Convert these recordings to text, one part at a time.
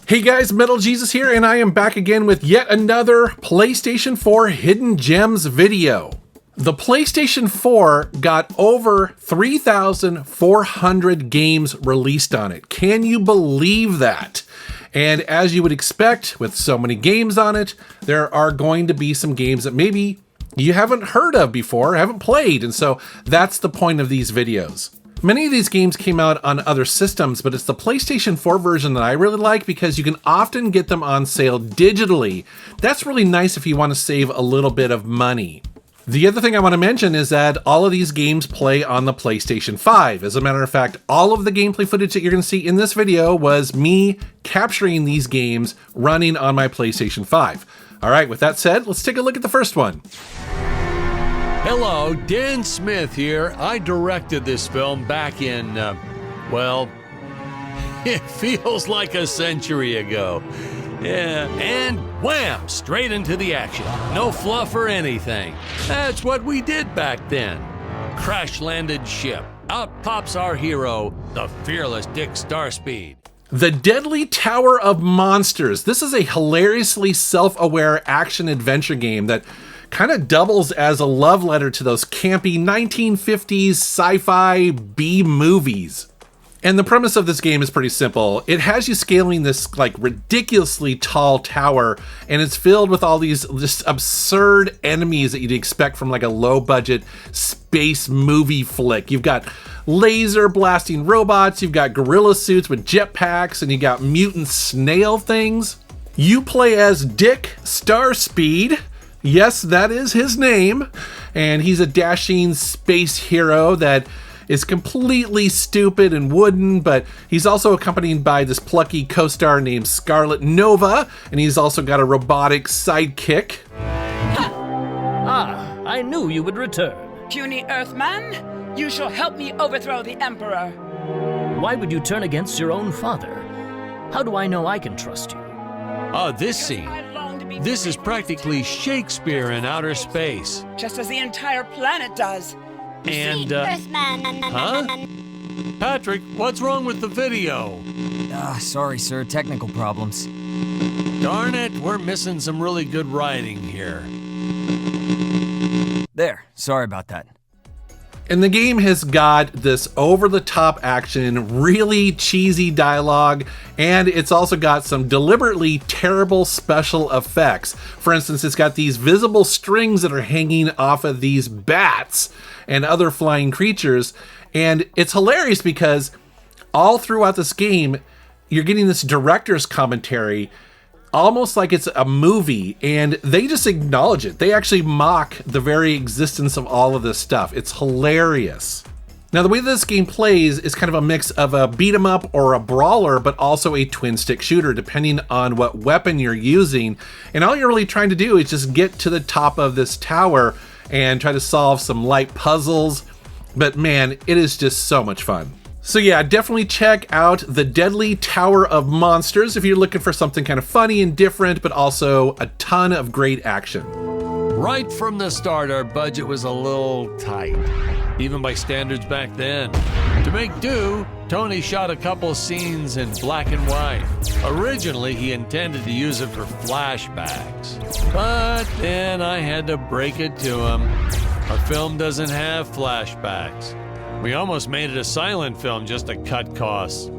Hey guys, Metal Jesus here, and I am back again with yet another PlayStation 4 Hidden Gems video. The PlayStation 4 got over 3,400 games released on it. Can you believe that? And as you would expect, with so many games on it, there are going to be some games that maybe you haven't heard of before, haven't played, and so that's the point of these videos. Many of these games came out on other systems, but it's the PlayStation 4 version that I really like because you can often get them on sale digitally. That's really nice if you want to save a little bit of money. The other thing I want to mention is that all of these games play on the PlayStation 5. As a matter of fact, all of the gameplay footage that you're going to see in this video was me capturing these games running on my PlayStation 5. All right, with that said, let's take a look at the first one. Hello, Dan Smith here. I directed this film back in, well, it feels like a century ago. Yeah, and wham, straight into the action. No fluff or anything. That's what we did back then. Crash-landed ship. Out pops our hero, the fearless Dick Starspeed. The Deadly Tower of Monsters. This is a hilariously self-aware action-adventure game that kind of doubles as a love letter to those campy 1950s sci-fi B movies. And the premise of this game is pretty simple. It has you scaling this like ridiculously tall tower, and it's filled with all these just absurd enemies that you'd expect from like a low budget space movie flick. You've got laser blasting robots, you've got gorilla suits with jetpacks, and you got mutant snail things. You play as Dick Starspeed. Yes, that is his name, and he's a dashing space hero that is completely stupid and wooden, but he's also accompanied by this plucky co-star named Scarlet Nova, and he's also got a robotic sidekick. Ah, I knew you would return. Puny Earthman, you shall help me overthrow the Emperor. Why would you turn against your own father? How do I know I can trust you? Oh, this scene. This is practically Shakespeare in outer space. Just as the entire planet does. And, huh? Patrick, what's wrong with the video? Sorry, sir. Technical problems. Darn it, we're missing some really good writing here. There. Sorry about that. And the game has got this over-the-top action, really cheesy dialogue, and it's also got some deliberately terrible special effects. For instance, it's got these visible strings that are hanging off of these bats and other flying creatures, and it's hilarious because all throughout this game, you're getting this director's commentary almost like it's a movie, and they just acknowledge it. They actually mock the very existence of all of this stuff. It's hilarious. Now, the way this game plays is kind of a mix of a beat 'em up or a brawler, but also a twin stick shooter, depending on what weapon you're using. And all you're really trying to do is just get to the top of this tower and try to solve some light puzzles. But man, it is just so much fun. So yeah, definitely check out the Deadly Tower of Monsters if you're looking for something kind of funny and different, but also a ton of great action. Right from the start, our budget was a little tight, even by standards back then. To make do, Tony shot a couple scenes in black and white. Originally, he intended to use it for flashbacks, but then I had to break it to him. Our film doesn't have flashbacks. We almost made it a silent film just to cut costs.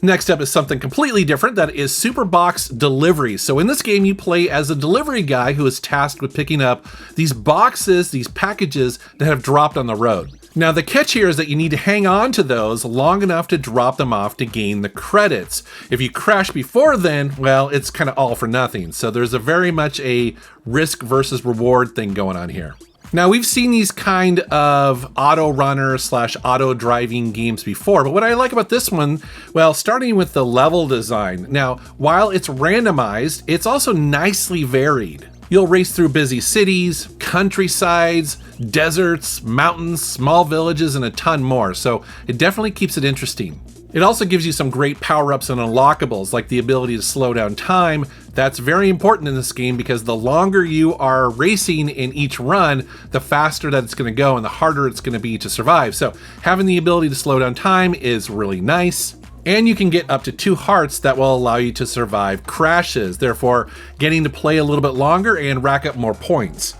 Next up is something completely different. That is Superbox Delivery. So in this game, you play as a delivery guy who is tasked with picking up these boxes, these packages that have dropped on the road. Now, the catch here is that you need to hang on to those long enough to drop them off to gain the credits. If you crash before then, well, it's kind of all for nothing. So there's a very much a risk versus reward thing going on here. Now, we've seen these kind of auto runner / auto driving games before, but what I like about this one, well, starting with the level design. Now, while it's randomized, it's also nicely varied. You'll race through busy cities, countrysides, deserts, mountains, small villages, and a ton more, so it definitely keeps it interesting. It also gives you some great power-ups and unlockables, like the ability to slow down time. That's very important in this game because the longer you are racing in each run, the faster that it's going to go and the harder it's going to be to survive. So having the ability to slow down time is really nice. And you can get up to 2 hearts that will allow you to survive crashes, therefore getting to play a little bit longer and rack up more points.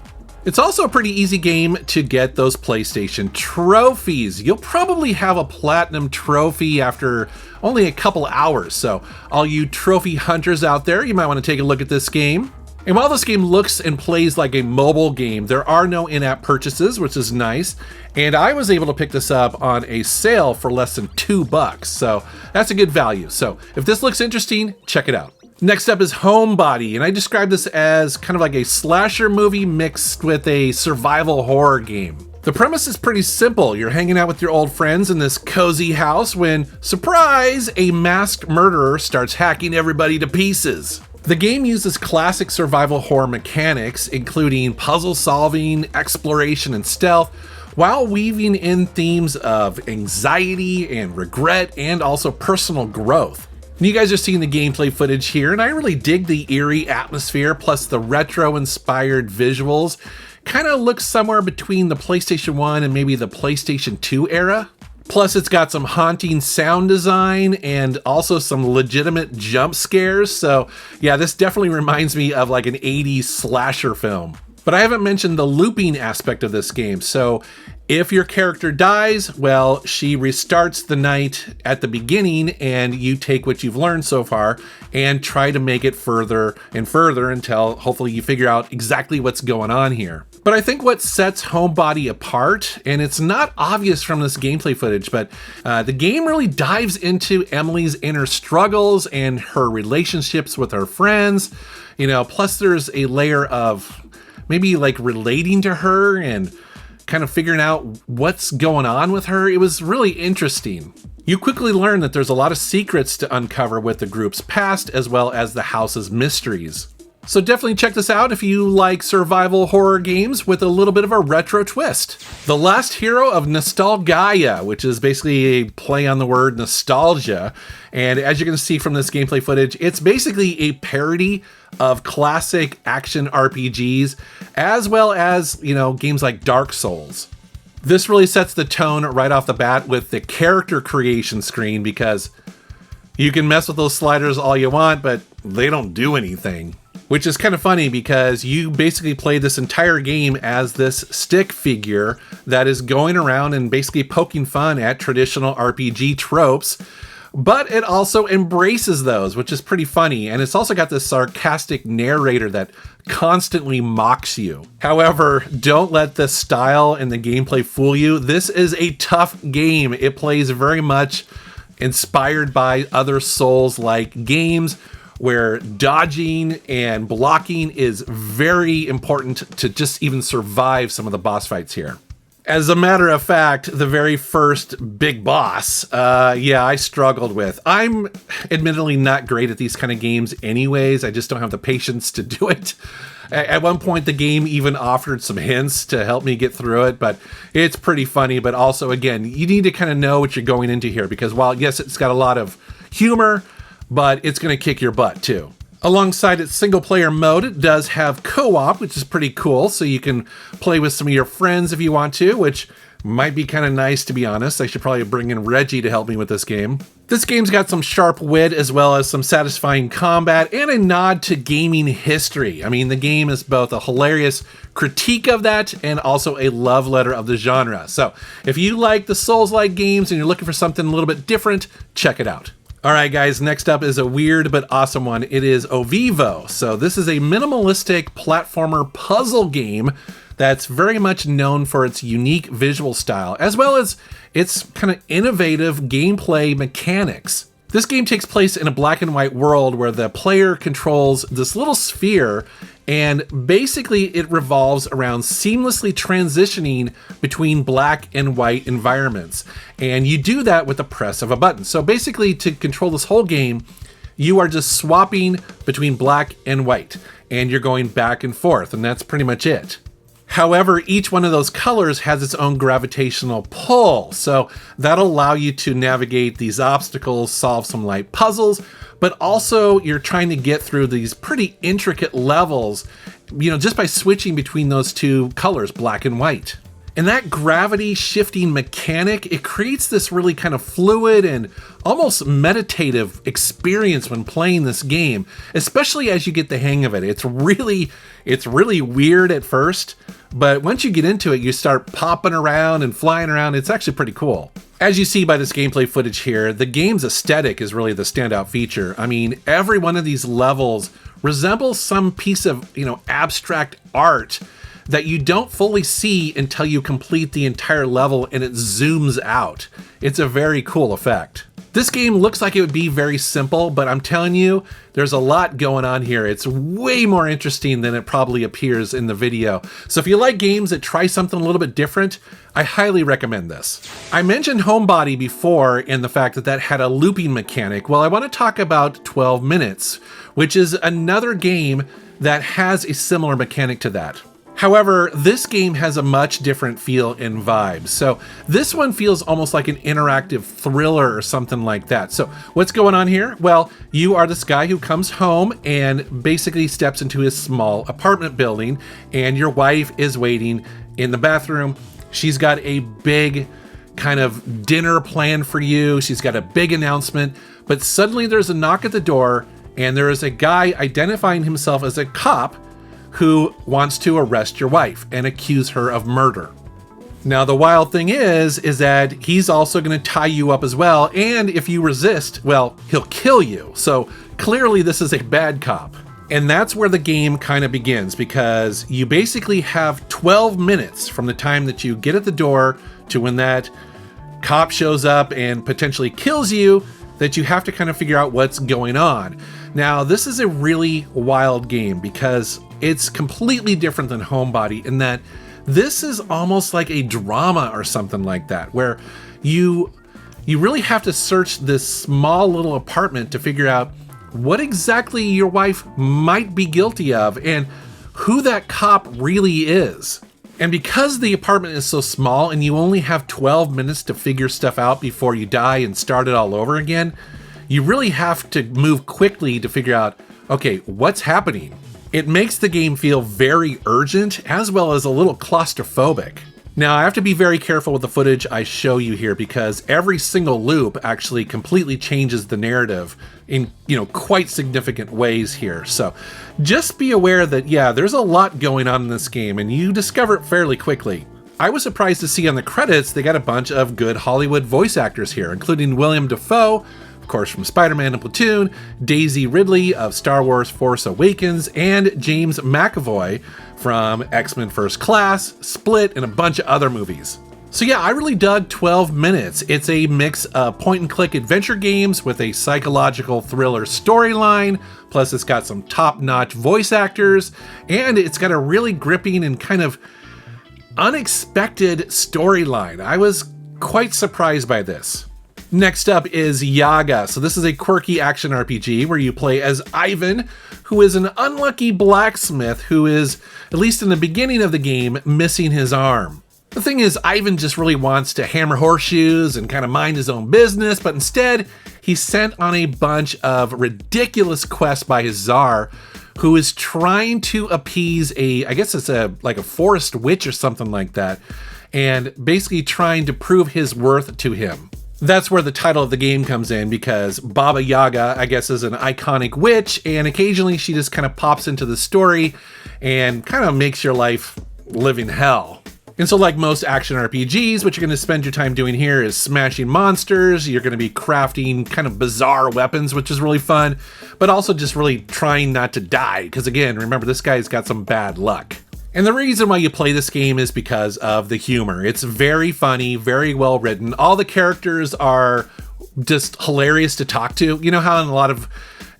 It's also a pretty easy game to get those PlayStation trophies. You'll probably have a platinum trophy after only a couple hours, so all you trophy hunters out there, you might want to take a look at this game. And while this game looks and plays like a mobile game, there are no in-app purchases, which is nice. And I was able to pick this up on a sale for less than $2, so that's a good value. So if this looks interesting, check it out. Next up is Homebody, and I describe this as kind of like a slasher movie mixed with a survival horror game. The premise is pretty simple. You're hanging out with your old friends in this cozy house when, surprise, a masked murderer starts hacking everybody to pieces. The game uses classic survival horror mechanics, including puzzle solving, exploration, and stealth, while weaving in themes of anxiety and regret and also personal growth. And you guys are seeing the gameplay footage here, and I really dig the eerie atmosphere, plus the retro-inspired visuals. Kind of looks somewhere between the PlayStation 1 and maybe the PlayStation 2 era. Plus, it's got some haunting sound design and also some legitimate jump scares. So yeah, this definitely reminds me of like an 80s slasher film. But I haven't mentioned the looping aspect of this game. So if your character dies, well, she restarts the night at the beginning and you take what you've learned so far and try to make it further and further until hopefully you figure out exactly what's going on here. But I think what sets Homebody apart, and it's not obvious from this gameplay footage, but the game really dives into Emily's inner struggles and her relationships with her friends. You know, plus there's a layer of maybe like relating to her and kind of figuring out what's going on with her. It was really interesting. You quickly learn that there's a lot of secrets to uncover with the group's past as well as the house's mysteries. So definitely check this out if you like survival horror games with a little bit of a retro twist. The Last Hero of Nostalgaia, which is basically a play on the word nostalgia. And as you can see from this gameplay footage, it's basically a parody of classic action RPGs, as well as, you know, games like Dark Souls. This really sets the tone right off the bat with the character creation screen, because you can mess with those sliders all you want, but they don't do anything. Which is kind of funny because you basically play this entire game as this stick figure that is going around and basically poking fun at traditional RPG tropes, but it also embraces those, which is pretty funny. And it's also got this sarcastic narrator that constantly mocks you. However, don't let the style and the gameplay fool you. This is a tough game. It plays very much inspired by other Souls-like games, where dodging and blocking is very important to just even survive some of the boss fights here. As a matter of fact, the very first big boss, I struggled with. I'm admittedly not great at these kind of games anyways. I just don't have the patience to do it. At one point, the game even offered some hints to help me get through it, but it's pretty funny. But also, again, you need to kind of know what you're going into here, because while, yes, it's got a lot of humor, but it's going to kick your butt too. Alongside its single player mode, it does have co-op, which is pretty cool. So you can play with some of your friends if you want to, which might be kind of nice, to be honest. I should probably bring in Reggie to help me with this game. This game's got some sharp wit as well as some satisfying combat and a nod to gaming history. I mean, the game is both a hilarious critique of that and also a love letter of the genre. So if you like the Souls-like games and you're looking for something a little bit different, check it out. All right, guys, next up is a weird but awesome one. It is Ovivo. So this is a minimalistic platformer puzzle game that's very much known for its unique visual style, as well as its kind of innovative gameplay mechanics. This game takes place in a black and white world where the player controls this little sphere, and basically it revolves around seamlessly transitioning between black and white environments. And you do that with the press of a button. So basically, to control this whole game, you are just swapping between black and white, and you're going back and forth, and that's pretty much it. However, each one of those colors has its own gravitational pull, so that'll allow you to navigate these obstacles, solve some light puzzles, but also you're trying to get through these pretty intricate levels, you know, just by switching between those two colors, black and white. And that gravity shifting mechanic, it creates this really kind of fluid and almost meditative experience when playing this game, especially as you get the hang of it. It's really weird at first, but once you get into it, you start popping around and flying around. It's actually pretty cool. As you see by this gameplay footage here, the game's aesthetic is really the standout feature. I mean, every one of these levels resembles some piece of, abstract art that you don't fully see until you complete the entire level and it zooms out. It's a very cool effect. This game looks like it would be very simple, but I'm telling you, there's a lot going on here. It's way more interesting than it probably appears in the video. So if you like games that try something a little bit different, I highly recommend this. I mentioned Homebody before in the fact that had a looping mechanic. Well, I want to talk about 12 Minutes, which is another game that has a similar mechanic to that. However, this game has a much different feel and vibe. So this one feels almost like an interactive thriller or something like that. So what's going on here? Well, you are this guy who comes home and basically steps into his small apartment building, and your wife is waiting in the bathroom. She's got a big kind of dinner planned for you. She's got a big announcement, but suddenly there's a knock at the door, and there is a guy identifying himself as a cop who wants to arrest your wife and accuse her of murder. Now, the wild thing is that he's also going to tie you up as well, and if you resist, well, he'll kill you. So clearly this is a bad cop. And that's where the game kind of begins, because you basically have 12 minutes from the time that you get at the door to when that cop shows up and potentially kills you, that you have to kind of figure out what's going on. Now, this is a really wild game because it's completely different than Homebody in that this is almost like a drama or something like that, where you really have to search this small little apartment to figure out what exactly your wife might be guilty of and who that cop really is. And because the apartment is so small and you only have 12 minutes to figure stuff out before you die and start it all over again, you really have to move quickly to figure out, okay, what's happening? It makes the game feel very urgent as well as a little claustrophobic. Now, I have to be very careful with the footage I show you here because every single loop actually completely changes the narrative in, quite significant ways here. So just be aware that, yeah, there's a lot going on in this game and you discover it fairly quickly. I was surprised to see on the credits they got a bunch of good Hollywood voice actors here, including William Dafoe, of course from Spider-Man and Platoon, Daisy Ridley of Star Wars Force Awakens, and James McAvoy from X-Men First Class, Split, and a bunch of other movies. So yeah, I really dug 12 Minutes. It's a mix of point-and-click adventure games with a psychological thriller storyline, plus it's got some top-notch voice actors, and it's got a really gripping and kind of unexpected storyline. I was quite surprised by this. Next up is Yaga. So this is a quirky action RPG where you play as Ivan, who is an unlucky blacksmith who is, at least in the beginning of the game, missing his arm. The thing is, Ivan just really wants to hammer horseshoes and kind of mind his own business, but instead, he's sent on a bunch of ridiculous quests by his czar, who is trying to appease I guess it's like a forest witch or something like that, and basically trying to prove his worth to him. That's where the title of the game comes in, because Baba Yaga, I guess, is an iconic witch, and occasionally she just kind of pops into the story and kind of makes your life living hell. And so like most action RPGs, what you're going to spend your time doing here is smashing monsters, you're going to be crafting kind of bizarre weapons, which is really fun, but also just really trying not to die, because again, remember, this guy's got some bad luck. And the reason why you play this game is because of the humor. It's very funny, very well written. All the characters are just hilarious to talk to. You know how in a lot of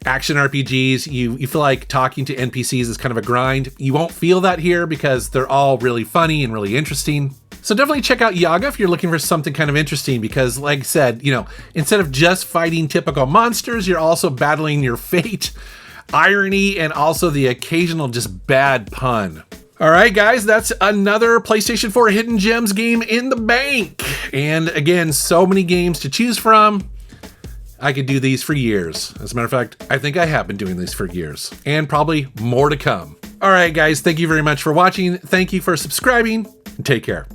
action RPGs, you feel like talking to NPCs is kind of a grind? You won't feel that here because they're all really funny and really interesting. So definitely check out Yaga if you're looking for something kind of interesting, because like I said, instead of just fighting typical monsters, you're also battling your fate, irony, and also the occasional just bad pun. All right, guys, that's another PlayStation 4 Hidden Gems game in the bank. And again, so many games to choose from. I could do these for years. As a matter of fact, I think I have been doing these for years, and probably more to come. All right, guys, thank you very much for watching. Thank you for subscribing, and take care.